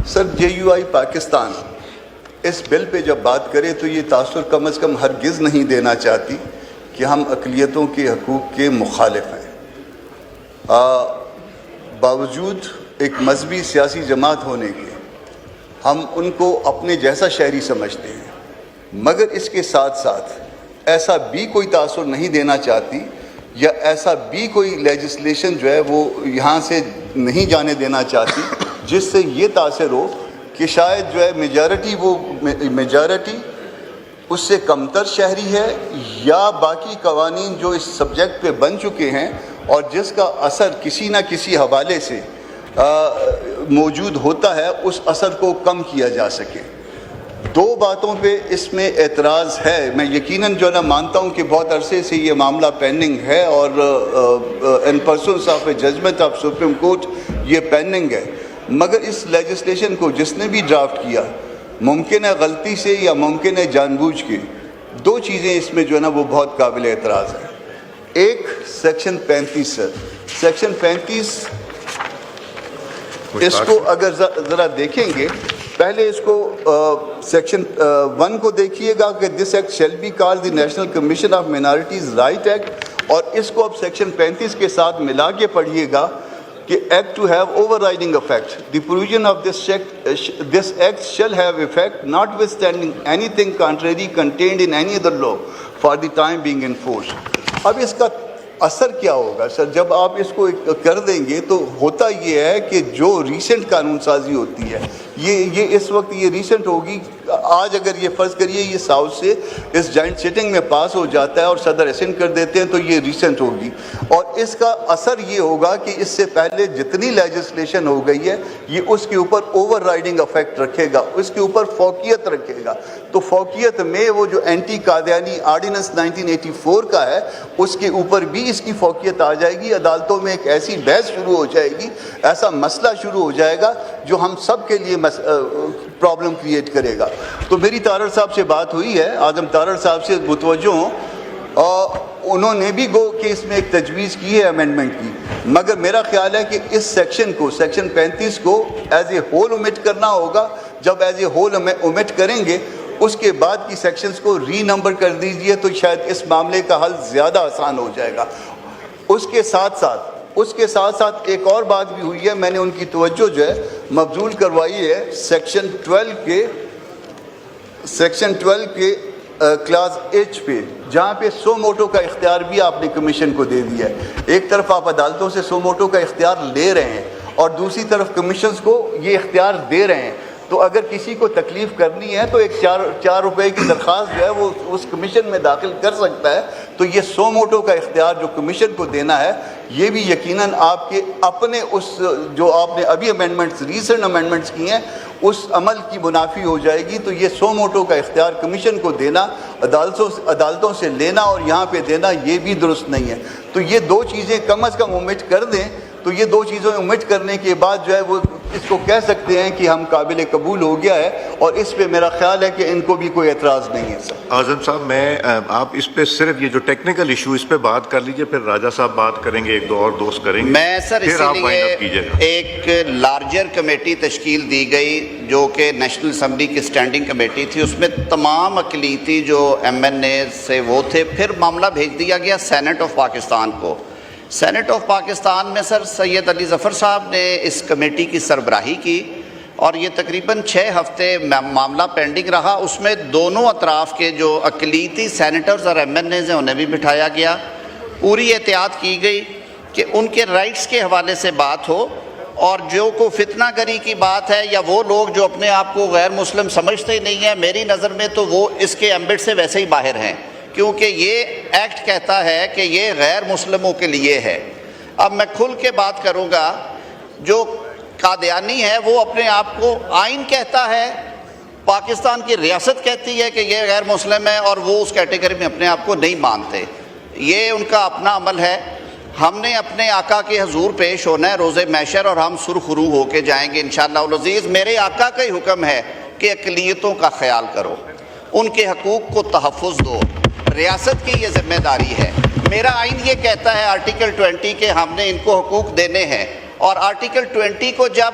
سر JUI Pakistan اس بل پہ جب بات کرے تو یہ تاثر کم از کم ہرگز نہیں دینا چاہتی کہ ہم اقلیتوں کے حقوق کے مخالف ہیں. باوجود ایک مذہبی سیاسی جماعت ہونے کے ہم ان کو اپنے جیسا شہری سمجھتے ہیں، مگر اس کے ساتھ ساتھ ایسا بھی کوئی تاثر نہیں دینا چاہتی یا ایسا بھی کوئی لیجسلیشن جو ہے وہ یہاں سے نہیں جانے دینا چاہتی جس سے یہ تاثر ہو کہ شاید جو ہے میجارٹی اس سے کمتر شہری ہے، یا باقی قوانین جو اس سبجیکٹ پہ بن چکے ہیں اور جس کا اثر کسی نہ کسی حوالے سے موجود ہوتا ہے، اس اثر کو کم کیا جا سکے. دو باتوں پہ اس میں اعتراض ہے. میں یقیناً جو ہے نا مانتا ہوں کہ بہت عرصے سے یہ معاملہ پینڈنگ ہے اور in presence of a judgement of Supreme Court یہ پینڈنگ ہے، مگر اس لیجسلیشن کو جس نے بھی ڈرافٹ کیا ممکن ہے غلطی سے یا ممکن ہے جان بوجھ کے دو چیزیں اس میں جو ہے نا وہ بہت قابل اعتراض ہے. ایک سیکشن 35 سر، سیکشن 35 اس کو اگر ذرا دیکھیں گے، پہلے اس کو سیکشن 1 کو دیکھیے گا کہ this act shall be called the National Commission of Minorities Right Act, اور اس کو اب سیکشن 35 کے ساتھ ملا کے پڑھیے گا کہ act to have overriding effect. The provision of this act shall have effect notwithstanding anything contrary contained in any other law for the time being enforced. اب اس کا اثر کیا ہوگا سر؟ جب آپ اس کو کر دیں گے تو ہوتا یہ ہے کہ جو ریسنٹ قانون سازی ہوتی ہے یہ اس وقت یہ ریسنٹ ہوگی. آج اگر یہ فرض کریے یہ ساؤتھ سے اس جوائنٹ سٹنگ میں پاس ہو جاتا ہے اور صدر اسسنٹ کر دیتے ہیں تو یہ ریسنٹ ہوگی، اور اس کا اثر یہ ہوگا کہ اس سے پہلے جتنی لیجسلیشن ہو گئی ہے یہ اس کے اوپر اوور رائڈنگ افیکٹ رکھے گا، اس کے اوپر فوقیت رکھے گا. تو فوقیت میں وہ جو اینٹی قادیانی آرڈیننس 1984 کا ہے اس کے اوپر بھی اس کی فوقیت آ جائے گی. عدالتوں میں ایک ایسی بحث شروع ہو جائے گی، ایسا مسئلہ شروع ہو جائے گا جو ہم سب کے لیے پرابلم کریٹ کرے گا. تو میری تارڑ صاحب سے بات ہوئی ہے، اعظم تارڑ صاحب سے متوجہ ہوں، اور انہوں نے بھی گو کہ اس میں ایک تجویز کی ہے امینڈمنٹ کی، مگر میرا خیال ہے کہ اس سیکشن کو سیکشن 35 کو ایز اے ہول اومٹ کرنا ہوگا. جب ایز اے ہول اومٹ کریں گے اس کے بعد کی سیکشنز کو ری نمبر کر دیجئے تو شاید اس معاملے کا حل زیادہ آسان ہو جائے گا. اس کے ساتھ ساتھ ایک اور بات بھی ہوئی ہے، میں نے ان کی توجہ جو ہے مبذول کروائی ہے سیکشن 12 کے کلاس ایچ پہ، جہاں پہ سو موٹو کا اختیار بھی آپ نے کمیشن کو دے دیا ہے. ایک طرف آپ عدالتوں سے سو موٹو کا اختیار لے رہے ہیں اور دوسری طرف کمیشنز کو یہ اختیار دے رہے ہیں. تو اگر کسی کو تکلیف کرنی ہے تو ایک 4 روپے کی درخواست جو ہے وہ اس کمیشن میں داخل کر سکتا ہے. تو یہ سو موٹو کا اختیار جو کمیشن کو دینا ہے یہ بھی یقیناً آپ کے اپنے اس جو آپ نے ابھی ریسنٹ امینڈمنٹس کی ہیں اس عمل کی منافی ہو جائے گی. تو یہ سو موٹو کا اختیار کمیشن کو دینا، عدالتوں سے لینا اور یہاں پہ دینا، یہ بھی درست نہیں ہے. تو یہ دو چیزیں کم از کم اومٹ کر دیں تو یہ دو چیزیں اومٹ کرنے کے بعد جو ہے وہ اس کو کہہ سکتے ہیں کہ ہم قابل قبول ہو گیا ہے، اور اس پہ میرا خیال ہے کہ ان کو بھی کوئی اعتراض نہیں ہے. سر اعظم صاحب، آپ اس پہ صرف یہ جو ٹیکنیکل ایشو اس پہ بات کر لیجئے، پھر راجہ صاحب بات کریں گے، ایک دو اور دوست کریں گے. میں سر اسی لیے ایک لارجر کمیٹی تشکیل دی گئی جو کہ نیشنل اسمبلی کی اسٹینڈنگ کمیٹی تھی، اس میں تمام اقلیتی جو MNA سے وہ تھے. پھر معاملہ بھیج دیا گیا سینٹ آف پاکستان کو. سینٹ آف پاکستان میں سر سید علی ظفر صاحب نے اس کمیٹی کی سربراہی کی اور یہ تقریباً 6 ہفتے معاملہ پینڈنگ رہا. اس میں دونوں اطراف کے جو اقلیتی سینیٹرز اور MNAs ہیں انہیں بھی بٹھایا گیا. پوری احتیاط کی گئی کہ ان کے رائٹس کے حوالے سے بات ہو، اور جو کو فتنہ گری کی بات ہے یا وہ لوگ جو اپنے آپ کو غیر مسلم سمجھتے ہی نہیں ہیں، میری نظر میں تو وہ اس کے ایمبٹ سے ویسے ہی باہر ہیں، کیونکہ یہ ایکٹ کہتا ہے کہ یہ غیر مسلموں کے لیے ہے. اب میں کھل کے بات کروں گا، جو قادیانی ہے وہ اپنے آپ کو آئین کہتا ہے، پاکستان کی ریاست کہتی ہے کہ یہ غیر مسلم ہے، اور وہ اس کیٹیگری میں اپنے آپ کو نہیں مانتے. یہ ان کا اپنا عمل ہے. ہم نے اپنے آقا کے حضور پیش ہونا ہے روز محشر، اور ہم سرخرو ہو کے جائیں گے انشاءاللہ العزیز. میرے آقا کا ہی حکم ہے کہ اقلیتوں کا خیال کرو، ان کے حقوق کو تحفظ دو، ریاست کی یہ ذمہ داری ہے. میرا آئین یہ کہتا ہے آرٹیکل 20 کے ہم نے ان کو حقوق دینے ہیں، اور آرٹیکل 20 کو جب